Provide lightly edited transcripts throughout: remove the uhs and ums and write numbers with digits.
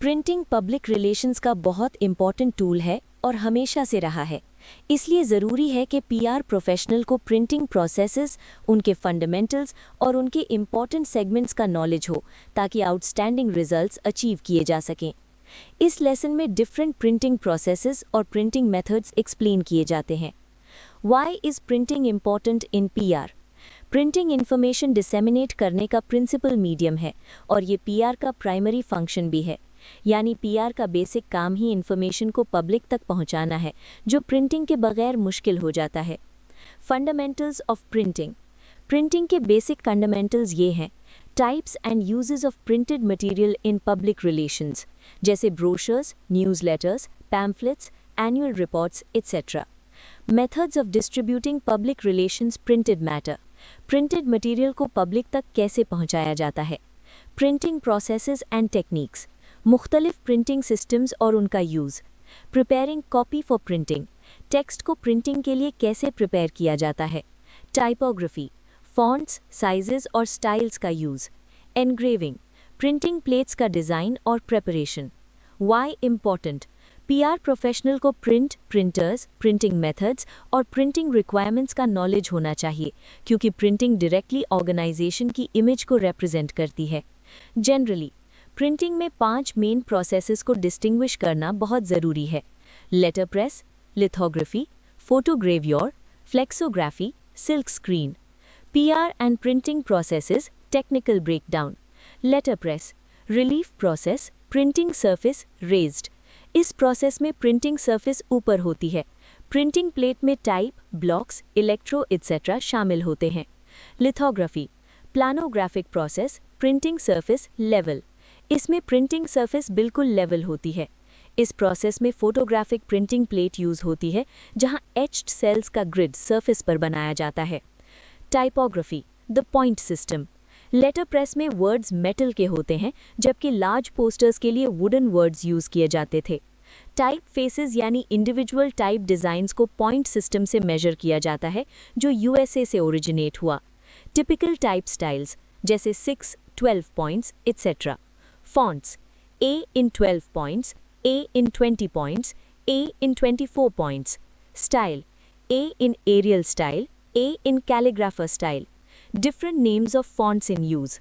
Printing public relations का बहुत important tool है और हमेशा से रहा है। इसलिए ज़रूरी है कि पीआर प्रोफेशनल को प्रिंटिंग प्रोसेसेस, उनके फंडामेंटल्स और उनके इम्पॉर्टेंट सेगमेंट्स का नॉलेज हो ताकि आउटस्टैंडिंग रिजल्ट्स अचीव किए जा सकें। इस लेसन में डिफरेंट प्रिंटिंग प्रोसेसेस और प्रिंटिंग मेथड्स एक्सप्लेन किए जाते हैं। Why is printing important in PR? Printing information disseminate करने का प्रिंसिपल मीडियम है और ये पीआर का प्राइमरी फंक्शन भी है। यानी पीआर का बेसिक काम ही इन्फॉर्मेशन को पब्लिक तक पहुंचाना है, जो प्रिंटिंग के बगैर मुश्किल हो जाता है। Fundamentals of printing. प्रिंटिंग के बेसिक फंडामेंटल्स ये हैं: types and uses of printed material in public relations, जैसे brochures, newsletters, pamphlets, annual reports etcetera. Methods of distributing public relations printed matter. Printed material को पब्लिक तक कैसे पहुंचाया जाता है। Printing processes and techniques. मुख्तलिफ प्रिंटिंग सिस्टम्स और उनका use. Preparing copy for printing. Text को प्रिंटिंग के लिए कैसे प्रिपेयर किया जाता है। टाइपोग्राफी, फॉन्ट्स, साइजेस और स्टाइल्स का यूज़। एनग्रेविंग, प्रिंटिंग प्लेट्स का डिज़ाइन और preparation. Why important? PR professional को प्रिंटर्स, प्रिंटिंग मेथड्स और प्रिंटिंग रिक्वायरमेंट्स का नॉलेज होना चाहिए, क्योंकि प्रिंटिंग डायरेक्टली ऑर्गेनाइजेशन की इमेज को रिप्रेजेंट करती है। जनरली प्रिंटिंग में 5 मेन प्रोसेसेस को डिस्टिंग्विश करना बहुत ज़रूरी है: letter press, lithography, photogravure, flexography, silk screen. PR and printing processes technical breakdown. Letter press, relief process, printing surface raised. इस प्रोसेस में प्रिंटिंग सरफेस ऊपर होती है। प्रिंटिंग प्लेट में टाइप, ब्लॉक्स, इलेक्ट्रो एट्सेट्रा शामिल होते हैं। Lithography, planographic process, printing surface level. इसमें प्रिंटिंग सरफेस बिल्कुल लेवल होती है। इस प्रोसेस में फोटोग्राफिक प्रिंटिंग प्लेट यूज़ होती है, जहां एच्ड सेल्स का ग्रिड सरफेस पर बनाया जाता है। Typography, the point system. Letter press में वर्ड्स मेटल के होते हैं, जबकि लार्ज पोस्टर्स के लिए वुडन वर्ड्स यूज़ किए जाते थे। टाइप फेसेस यानी इंडिविजुअल टाइप डिज़ाइंस को पॉइंट सिस्टम से मेजर किया जाता है, जो यूएसए से ओरिजिनेट हुआ। टिपिकल टाइप स्टाइल्स जैसे 6, 12 points etcetera. Fonts: A in 12 points, A in 20 points, A in 24 points. Style: A in Arial style, A in calligrapher style. Different names of fonts in use: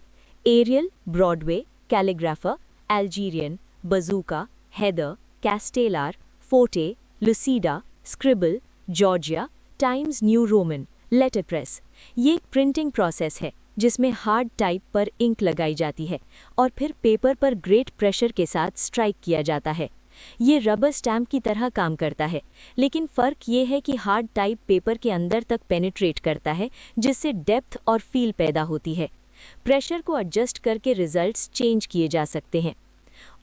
Arial, Broadway, Calligrapher, Algerian, Bazooka, Heather, Castellar, Forte, Lucida, Scribble, Georgia, Times New Roman. Letterpress: ये एक printing process है जिसमें hard type पर ink लगाई जाती है और फिर पेपर पर ग्रेट प्रेशर के साथ स्ट्राइक किया जाता है। ये रबर स्टैम्प की तरह काम करता है, लेकिन फ़र्क ये है कि हार्ड टाइप पेपर के अंदर तक पेनिट्रेट करता है, जिससे डेप्थ और फील पैदा होती है। प्रेशर को एडजस्ट करके रिजल्ट्स चेंज किए जा सकते हैं।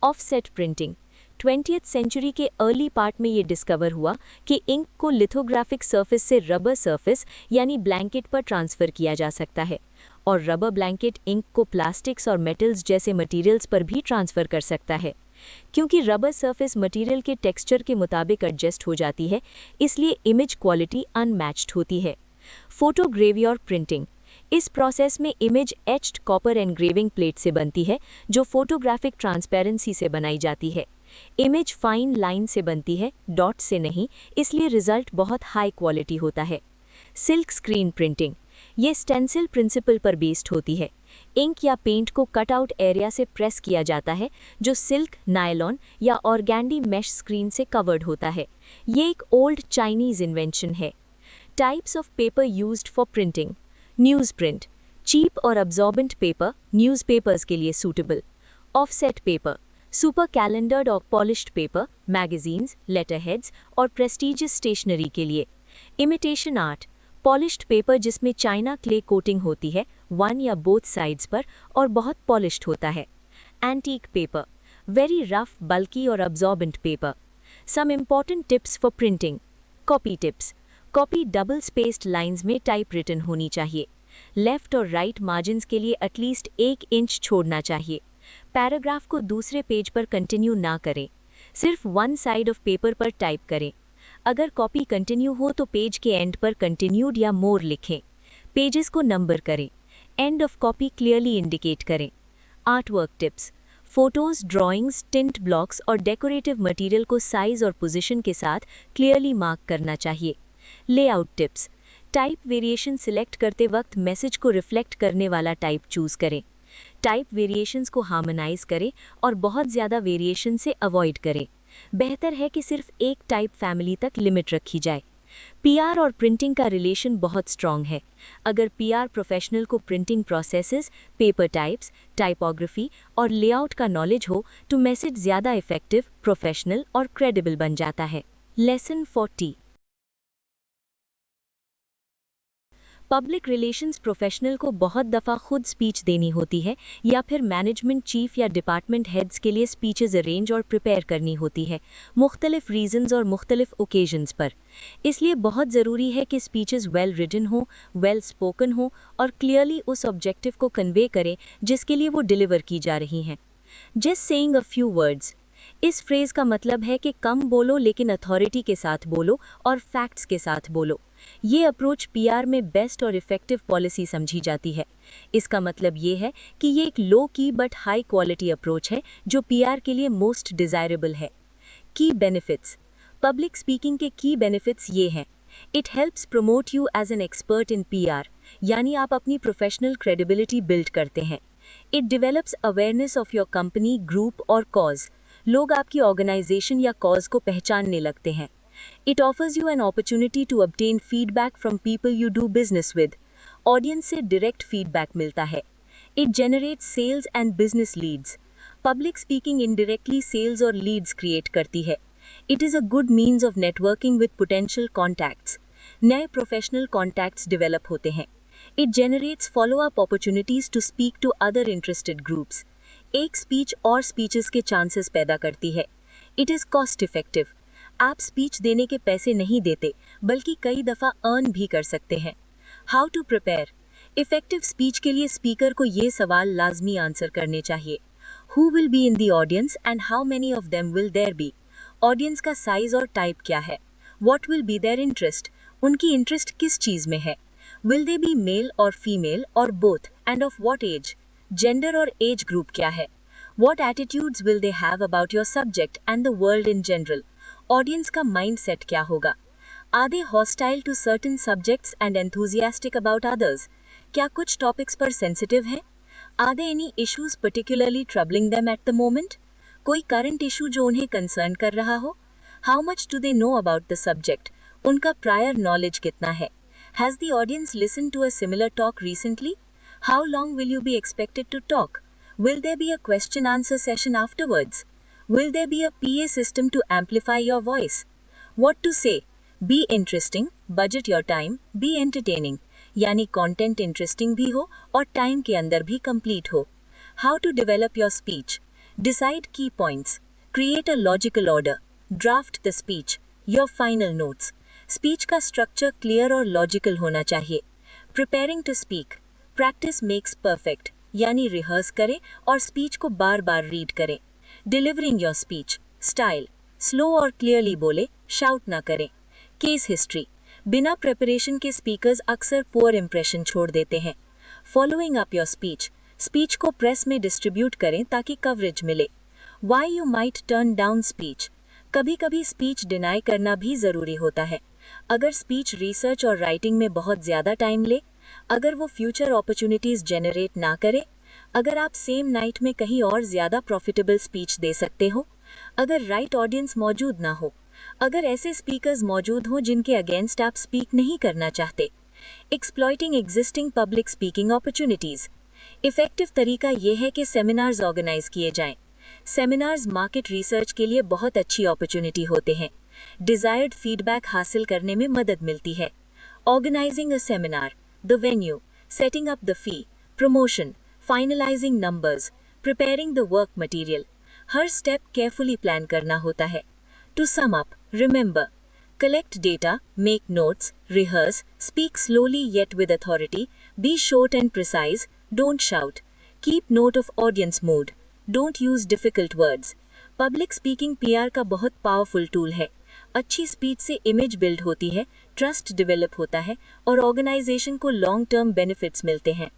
ऑफसेट प्रिंटिंग: 20th सेंचुरी के अर्ली पार्ट में ये डिस्कवर हुआ कि इंक को लिथोग्राफिक सरफेस से रबर सरफेस यानी ब्लैंकेट पर ट्रांसफ़र किया जा सकता है, और रबर ब्लैंकेट इंक को प्लास्टिक्स और मेटल्स जैसे मटेरियल्स पर भी ट्रांसफ़र कर सकता है। क्योंकि रबर सरफेस मटेरियल के टेक्सचर के मुताबिक एडजस्ट हो जाती है, इसलिए इमेज क्वालिटी अनमैच्ड होती है। फोटोग्रेव्योर प्रिंटिंग: इस प्रोसेस में image etched copper engraving plate से बनती है, जो फोटोग्राफिक ट्रांसपेरेंसी से बनाई जाती है। इमेज फाइन लाइन से बनती है, डॉट से नहीं, इसलिए रिजल्ट बहुत हाई क्वालिटी होता है। सिल्क स्क्रीन प्रिंटिंग: ये स्टेंसिल प्रिंसिपल पर बेस्ड होती है। इंक या पेंट को कटआउट एरिया से प्रेस किया जाता है, जो सिल्क, नायलॉन या ऑर्गेंडी मैश स्क्रीन से कवर्ड होता है। ये एक ओल्ड चाइनीज़ इन्वेंशन है। Types of paper used for printing: newsprint: cheap और अब्जॉर्बेंट पेपर, न्यूज़पेपर्स के लिए suitable. Offset paper: super calendered और पॉलिश्ड पेपर, मैगजीन्स, लेटरहेड्स और प्रेस्टीजियस स्टेशनरी के लिए। इमिटेशन आर्ट: पॉलिश्ड पेपर जिसमें चाइना क्ले कोटिंग होती है, वन या बोथ साइड्स पर, और बहुत पॉलिश्ड होता है। Antique paper: very rough, bulky और absorbent paper. Some important tips for printing. Copy tips: copy double spaced lines में टाइप रिटन होनी चाहिए। लेफ्ट और राइट मार्जिन्स के लिए एटलीस्ट 1 इंच छोड़ना चाहिए। पैराग्राफ को दूसरे पेज पर कंटिन्यू ना करें, सिर्फ वन साइड ऑफ पेपर पर टाइप करें। अगर कॉपी कंटिन्यू हो तो पेज के एंड पर कंटिन्यूड या मोर लिखें। पेजेस को नंबर करें। End of copy clearly indicate करें। Artwork tips: photos, drawings, tint blocks और डेकोरेटिव मटेरियल को साइज और पोजीशन के साथ क्लियरली मार्क करना चाहिए। Layout tips. Type variation select करते वक्त मैसेज को रिफ्लेक्ट करने वाला टाइप चूज करें। टाइप वेरिएशंस को हार्मोनाइज करें और बहुत ज़्यादा वेरिएशन से अवॉइड करें। बेहतर है कि सिर्फ एक टाइप फैमिली तक लिमिट रखी जाए। पीआर और प्रिंटिंग का रिलेशन बहुत स्ट्रॉन्ग है। अगर पीआर प्रोफेशनल को printing processes, paper types, typography और लेआउट का नॉलेज हो तो मैसेज ज़्यादा इफेक्टिव, प्रोफेशनल और क्रेडिबल बन जाता है। लेसन 40। पब्लिक रिलेशंस प्रोफेशनल को बहुत दफ़ा खुद स्पीच देनी होती है या फिर मैनेजमेंट चीफ या डिपार्टमेंट हेड्स के लिए स्पीचेस अरेंज और प्रिपेयर करनी होती है, मुख्तलिफ रीजंस और मुख्तलिफ ओकेजन्स पर। इसलिए बहुत ज़रूरी है कि स्पीचेस वेल रिटन हो, वेल स्पोकन हो और क्लियरली उस ऑब्जेक्टिव को कन्वे करें जिसके लिए वो डिलीवर की जा रही हैं। Just saying a few words. इस फ्रेज़ का मतलब है कि कम बोलो लेकिन अथॉरिटी के साथ बोलो और फैक्ट्स के साथ बोलो। ये अप्रोच पीआर में बेस्ट और इफ़ेक्टिव पॉलिसी समझी जाती है। इसका मतलब ये है कि ये एक लो की बट हाई क्वालिटी अप्रोच है जो पीआर के लिए मोस्ट डिज़ायरेबल है। Key benefits. पब्लिक स्पीकिंग के की बेनिफिट्स ये हैं। It helps promote you as an expert in PR, यानी आप अपनी प्रोफेशनल क्रेडिबिलिटी बिल्ड करते हैं। It develops awareness of your company, group और कॉज। लोग आपकी ऑर्गेनाइजेशन या कॉज को पहचानने लगते हैं। It offers you an opportunity to obtain feedback from people you do business with. Audience से direct feedback मिलता है. It generates sales and business leads. Public speaking indirectly sales और leads create करती है. It is a good means of networking with potential contacts. नए professional contacts develop होते हैं. It generates follow-up opportunities to speak to other interested groups. एक speech और speeches के chances पैदा करती है. It is cost effective. आप स्पीच देने के पैसे नहीं देते बल्कि कई दफ़ा अर्न भी कर सकते हैं। How to prepare. Effective speech के लिए स्पीकर को ये सवाल लाजमी आंसर करने चाहिए। Who will be in the audience and how many of them will there be. Audience का साइज और टाइप क्या है। What will be their interest. उनकी इंटरेस्ट किस चीज़ में है। विल दे बी मेल और फीमेल और both and of what age. Gender और एज ग्रुप क्या है। What attitudes will they have about your subject and the world in general. Audience का माइंडसेट क्या होगा। Are they hostile to certain subjects and enthusiastic about others. क्या कुछ topics पर sensitive हैं। Are they any issues particularly troubling them at the moment. कोई current issue जो उन्हें कंसर्न कर रहा हो। How much do they know about the subject. उनका प्रायर नॉलेज कितना है। Has the audience listen to a similar talk recently. How long will you be expected to talk. Will there be a question answer session afterwards. Will there be a PA system to amplify your voice? What to say? Be interesting, budget your time, be entertaining. यानी content interesting भी हो और time के अंदर भी complete हो. How to develop your speech? Decide key points. Create a logical order. Draft the speech. Your final notes. Speech का structure clear और logical होना चाहिए. Preparing to speak. Practice makes perfect. यानी rehearse करें और speech को बार बार read करें. Delivering your speech. Style slow और क्लियरली बोले, शाउट ना करें। केस हिस्ट्री बिना प्रिपरेशन के स्पीकर्स अक्सर पुअर इंप्रेशन छोड़ देते हैं। Following up your speech speech को प्रेस में डिस्ट्रीब्यूट करें ताकि कवरेज मिले। Why you might turn down speech कभी कभी स्पीच डिनाई करना भी ज़रूरी होता है। अगर स्पीच रिसर्च और राइटिंग में बहुत ज़्यादा टाइम ले, अगर वो फ्यूचर अपॉर्चुनिटीज़ जनरेट ना करे, अगर आप सेम नाइट में कहीं और ज़्यादा प्रॉफिटेबल स्पीच दे सकते हो, अगर राइट ऑडियंस मौजूद ना हो, अगर ऐसे स्पीकर्स मौजूद हों जिनके अगेंस्ट आप स्पीक नहीं करना चाहते। Exploiting existing public speaking opportunities effective तरीका ये है कि सेमिनार्स ऑर्गेनाइज किए जाएं। सेमिनार्स मार्केट रिसर्च के लिए बहुत अच्छी अपॉर्चुनिटी होते हैं। डिज़ायर्ड फीडबैक हासिल करने में मदद मिलती है। Organising a seminar, the venue, setting up the fee, promotion, finalising numbers, preparing the work material, हर स्टेप केयरफुली प्लान करना होता है। To sum up, remember, collect data, make notes, rehearse, speak slowly yet with authority, be short and precise, don't shout, keep note of audience mood, don't use difficult words. Public speaking PR का बहुत powerful tool है। अच्छी speech से image build होती है, trust develop होता है और ऑर्गेनाइजेशन को लॉन्ग टर्म बेनिफिट्स मिलते हैं।